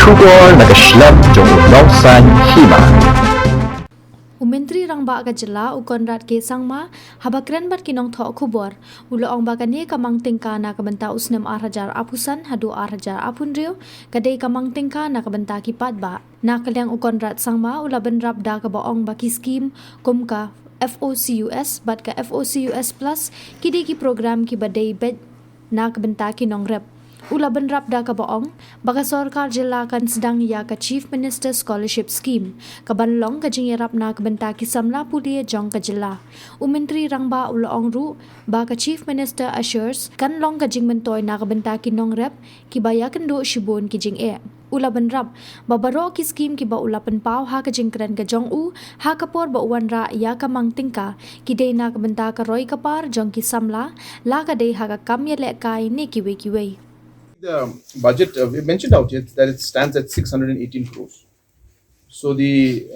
Kubor nagaslab jong utlausan Hima. Umentri rang ba ka jela u Conrad ke sangma habakran bat kinong tho khubor ulo ong bagani kamang Tyngka na kabenta usnem arhajar apusan hadu arhajar apunrio Kadei kamang Tyngka na kabenta ki Paidbah na kalyang u Conrad sangma ula benrap da ka baong baki scheme kumka FOCUS bat ka FOCUS plus kidi ki program ki badai bed na kabenta kinong rep Ula benrap da kabaong, baka sorkar jila kan sedang ya ka Chief Minister Scholarship Scheme, kabanlong ka jingirap na kabenta ki samla puliya jong ka jila. Umentri rangba ulaong ru, baka Chief Minister assures kan long ka jing mentoy na kabenta ki nong rep, kibaya kendo shibun ki jing e. Ula benrap, babaro ki scheme ki ba ula penpau ha ka jing keren ka jong u, ha kapor ba uwan ra ya ka Mang Tyngka, kidei na kabenta ka roy kapar jong ki samla, la ka dey ha ka kamya le kai ni kiwe. The budget, we mentioned out yet that it stands at 618 crores. So the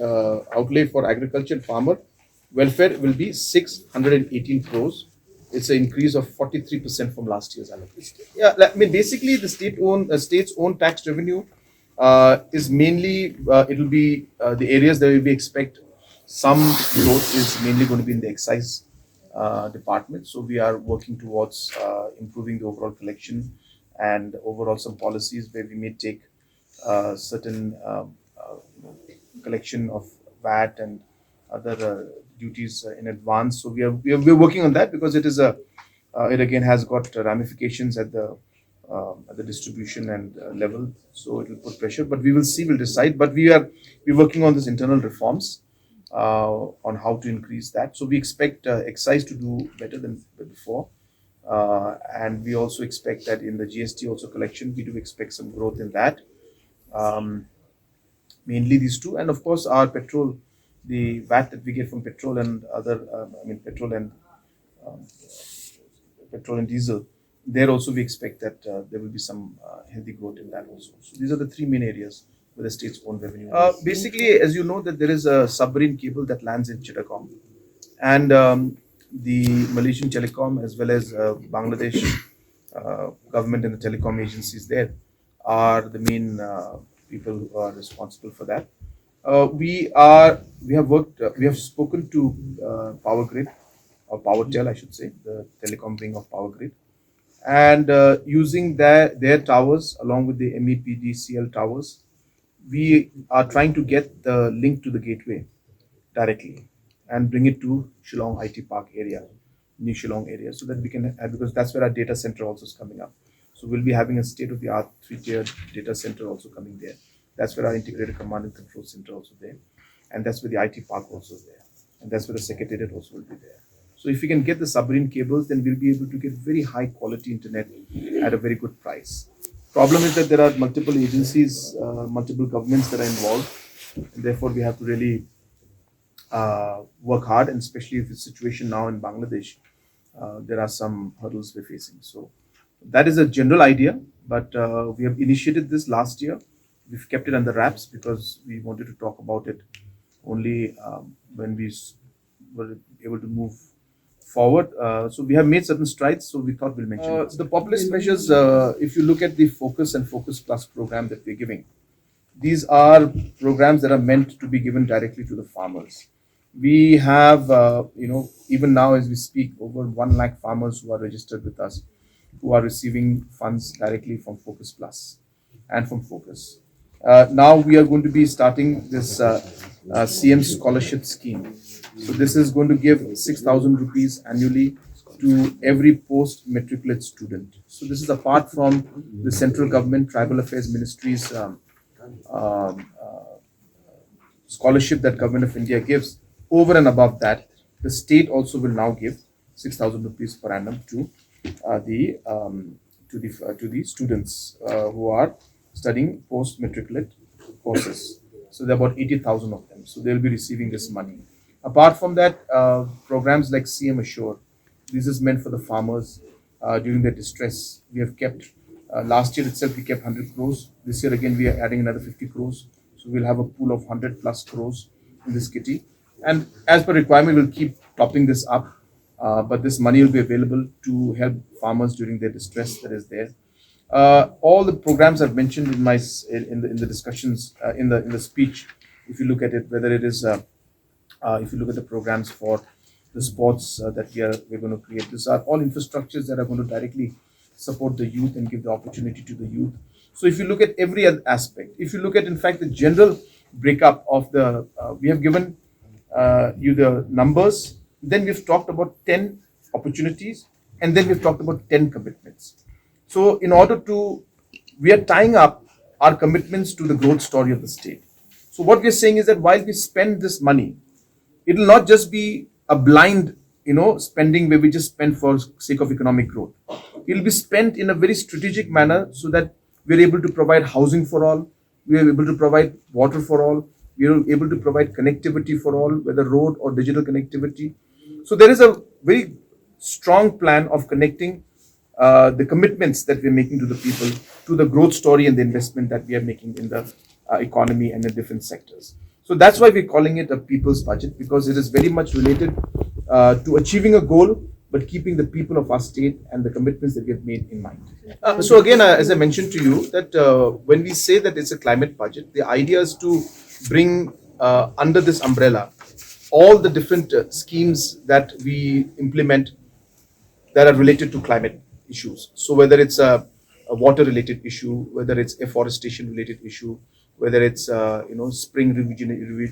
outlay for agriculture and farmer welfare will be 618 crores. It's an increase of 43% from last year's allocation. Yeah, I mean basically the state's own tax revenue is mainly it will be the areas that we expect some growth is mainly going to be in the excise department. So we are working towards improving the overall collection and overall some policies where we may take certain collection of VAT and other duties in advance. So we're working on that because it is it again has got ramifications at the distribution and level. So it will put pressure, but we will see, we'll decide. But we're working on this internal reforms on how to increase that. So we expect excise to do better than before. And we also expect that in the GST also collection, we do expect some growth in that. Mainly these two, and of course our petrol, the VAT that we get from petrol and other, petrol and diesel. There also we expect that there will be some healthy growth in that also. So these are the three main areas where the state's own revenue. Basically, as you know, that there is a submarine cable that lands in Chittagong, and the Malaysian telecom as well as Bangladesh government and the telecom agencies there are the main people who are responsible for that. We have spoken to Power Grid or PowerTel, I should say, the telecom wing of Power Grid, and using their towers along with the MEPDCL towers, we are trying to get the link to the gateway directly and bring it to Shillong IT Park area, New Shillong area, so that we can, because that's where our data center also is coming up. So we'll be having a state-of-the-art 3-tiered data center also coming there. That's where our integrated command and control center also there, and that's where the IT park also is there, and that's where the secretariat also will be there. So if we can get the submarine cables, then we'll be able to get very high quality internet at a very good price. Problem is that there are multiple agencies, multiple governments that are involved, and therefore we have to really work hard, and especially if the situation now in Bangladesh, there are some hurdles we're facing. So that is a general idea, but we have initiated this last year. We've kept it under wraps because we wanted to talk about it only when we were able to move forward. So we have made certain strides, so we thought we'll mention it. The populist measures, if you look at the Focus and Focus Plus program that we're giving, these are programs that are meant to be given directly to the farmers. We have, even now as we speak, over 1 lakh farmers who are registered with us, who are receiving funds directly from Focus Plus and from Focus. Now we are going to be starting this CM scholarship scheme. So this is going to give 6,000 rupees annually to every post-matriculate student. So this is apart from the central government, tribal affairs ministries scholarship that Government of India gives. Over and above that, the state also will now give 6,000 rupees per annum to the students who are studying post-matriculate courses. So there are about 80,000 of them. So they'll be receiving this money. Apart from that, programs like CM Assure, this is meant for the farmers during their distress. We have kept, last year itself we kept 100 crores. This year again we are adding another 50 crores. So we'll have a pool of 100 plus crores in this kitty. And as per requirement, we'll keep topping this up. But this money will be available to help farmers during their distress that is there. All the programs I've mentioned in my in the discussions in the speech, if you look at it, whether it is if you look at the programs for the sports that we're going to create, these are all infrastructures that are going to directly support the youth and give the opportunity to the youth. So if you look at every other aspect, if you look at in fact the general breakup of the, we have given you the numbers, then we've talked about 10 opportunities, and then we've talked about 10 commitments. So in order to, we are tying up our commitments to the growth story of the state. So what we're saying is that while we spend this money, it will not just be a blind, spending where we just spend for sake of economic growth. It will be spent in a very strategic manner so that we're able to provide housing for all, we are able to provide water for all, we are able to provide connectivity for all, whether road or digital connectivity. So there is a very strong plan of connecting the commitments that we're making to the people to the growth story and the investment that we are making in the economy and in different sectors. So that's why we're calling it a people's budget, because it is very much related to achieving a goal, but keeping the people of our state and the commitments that we have made in mind. So again, as I mentioned to you, that when we say that it's a climate budget, the idea is to bring under this umbrella all the different schemes that we implement that are related to climate issues. So whether it's a water related issue, whether it's afforestation related issue, whether it's spring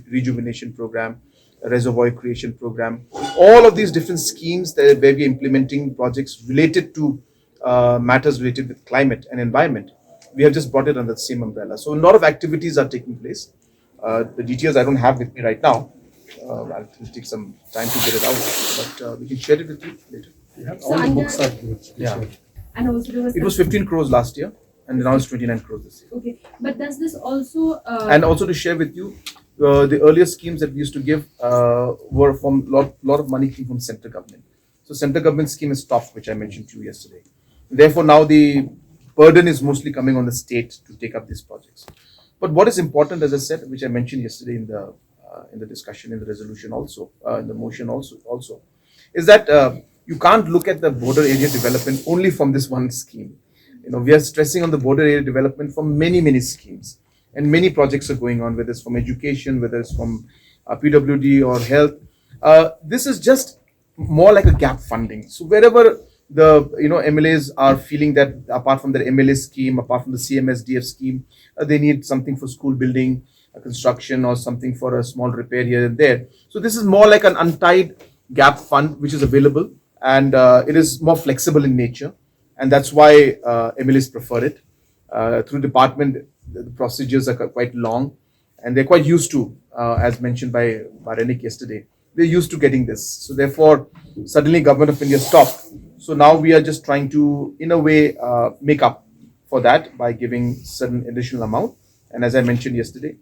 rejuvenation program, a reservoir creation program, all of these different schemes that where we're implementing projects related to matters related with climate and environment, we have just brought it under the same umbrella. So a lot of activities are taking place. The details I don't have with me right now. I'll take some time to get it out, but we can share it with you later. So all the books are good. Yeah. And also there was It was 15 crores last year, and now it's 29 crores this year. okay. But does this also And also to share with you, the earlier schemes that we used to give were from lot of money came from central government. So central government scheme is stopped, which I mentioned to you yesterday. Therefore, now the burden is mostly coming on the state to take up these projects. But what is important, as I said, which I mentioned yesterday in the discussion, in the resolution also, in the motion also, is that you can't look at the border area development only from this one scheme. We are stressing on the border area development from many schemes, and many projects are going on, whether it's from education, whether it's from PWD or health. This is just more like a gap funding. So wherever the MLAs are feeling that apart from their MLA scheme, apart from the CMSDF scheme, they need something for school building, construction, or something for a small repair here and there. So this is more like an untied gap fund which is available, and it is more flexible in nature, and that's why MLAs prefer it. Through department, the procedures are quite long, and they're quite used to, as mentioned by Renik yesterday, they're used to getting this. So therefore, suddenly Government of India stopped. So now we are just trying to, in a way, make up for that by giving certain additional amount. And as I mentioned yesterday,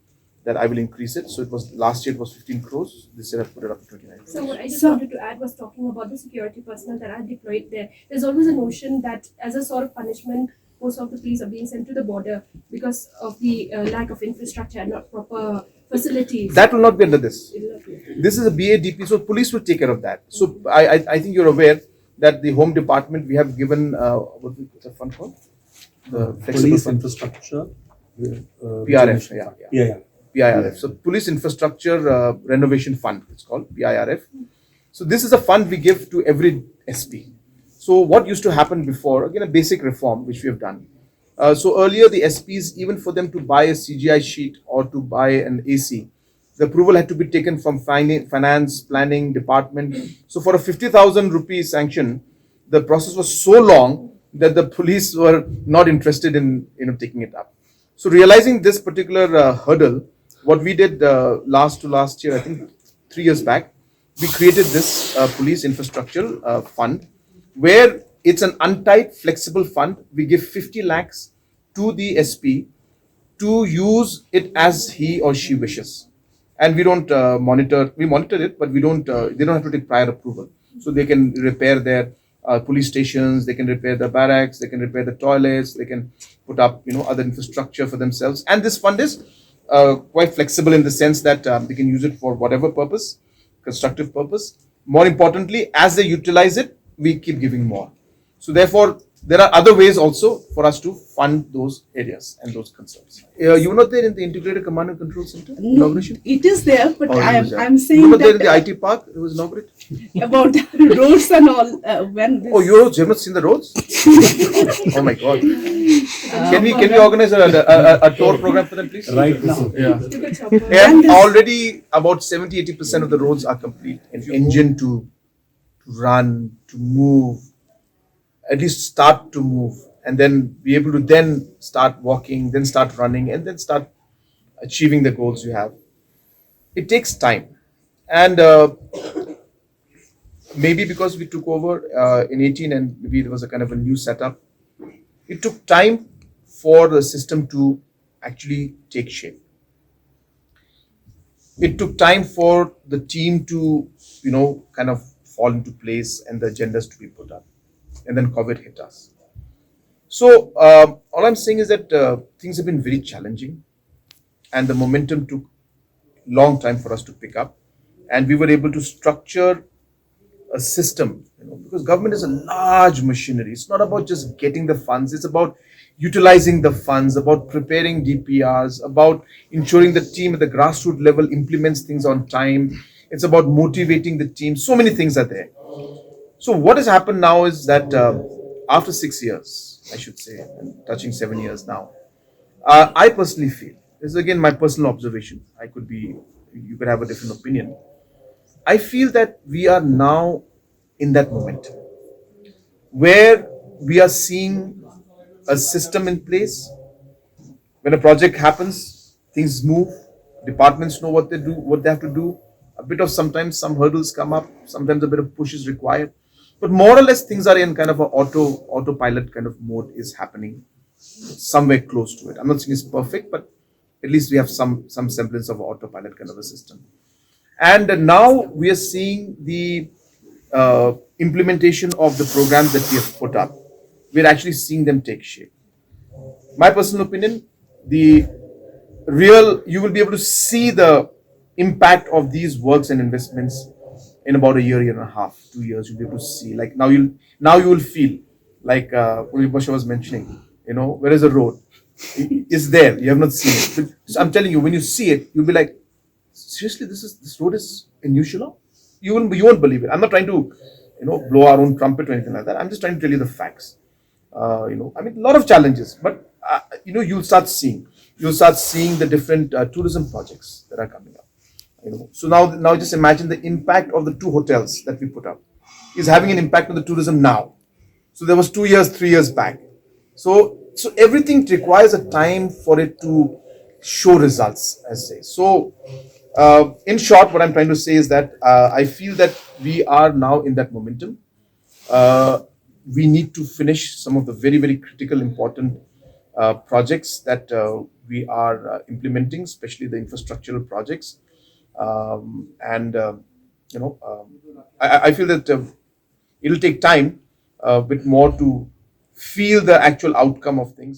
that I will increase it. So it was last year it was 15 crores. This year I've put it up to 29 crores. So what I just wanted to add was talking about the security personnel that are deployed there. There's always a notion that as a sort of punishment, most of the police are being sent to the border because of the lack of infrastructure and not proper facilities. That will not be under this. This is a BADP, so police will take care of that. So I think you're aware that the Home Department, we have given, what's the fund called? The flexible Police fund. infrastructure. PRF, yeah. PIRF. So Police Infrastructure Renovation Fund, it's called PIRF. So this is a fund we give to every SP. So what used to happen before, again a basic reform which we have done. So earlier the SPs, even for them to buy a CGI sheet or to buy an AC, the approval had to be taken from finance, planning department. So for a 50,000 rupee sanction, the process was so long that the police were not interested in taking it up. So realizing this particular hurdle, what we did last year, I think 3 years back, we created this police infrastructure fund, where it's an untied flexible fund. We give 50 lakhs to the SP to use it as he or she wishes. And we don't monitor it, but they don't have to take prior approval. So they can repair their police stations, they can repair the barracks, they can repair the toilets, they can put up other infrastructure for themselves. And this fund is quite flexible in the sense that they can use it for whatever purpose, constructive purpose. More importantly, as they utilize it, we keep giving more. So therefore, there are other ways also for us to fund those areas and those concerns. You were not there in the Integrated Command and Control Center inauguration? It is there, but Or it was there? I'm saying You were there in that the IT park? It was inaugurated? about roads and all. When this, Oh, you have not seen the roads? Oh my God! Can we organize a tour program for them, please? Right. Yeah. Took a chopper. And this- already about 70-80% of the roads are complete. An engine to run, to move, at least start to move, and then be able to then start walking, then start running, and then start achieving the goals you have. It takes time. And maybe because we took over in 18 and maybe it was a kind of a new setup, it took time for the system to actually take shape. It took time for the team to, kind of fall into place and the agendas to be put up. And then COVID hit us. So all I'm saying is that things have been very challenging and the momentum took long time for us to pick up. And we were able to structure a system, because government is a large machinery. It's not about just getting the funds. It's about utilizing the funds, about preparing DPRs, about ensuring the team at the grassroots level implements things on time. It's about motivating the team. So many things are there. So what has happened now is that after 6 years, I should say, and touching 7 years now, I personally feel, this is again my personal observation, you could have a different opinion. I feel that we are now in that momentum where we are seeing a system in place. When a project happens, things move, departments know what they do, what they have to do. A bit of sometimes some hurdles come up, sometimes a bit of push is required. But more or less things are in kind of an autopilot kind of mode is happening somewhere close to it. I'm not saying it's perfect, but at least we have some semblance of autopilot kind of a system. And now we are seeing the implementation of the programs that we have put up. We're actually seeing them take shape. My personal opinion, you will be able to see the impact of these works and investments in about a year and a half, 2 years. You'll be able to see, like now you will feel like Basha was mentioning, where is the road? It's there. You have not seen it. But so I'm telling you, when you see it, you'll be like, seriously, this road is in New Shillong? You won't believe it. I'm not trying to, blow our own trumpet or anything like that. I'm just trying to tell you the facts. A lot of challenges, but you'll start seeing the different tourism projects that are coming up. So now just imagine the impact of the 2 hotels that we put up is having an impact on the tourism now. So there was 2 years, 3 years back. So everything requires a time for it to show results, as say. So in short, what I'm trying to say is that I feel that we are now in that momentum. We need to finish some of the very, very critical, important projects that we are implementing, especially the infrastructural projects. I feel that it'll take time, a bit more to feel the actual outcome of things.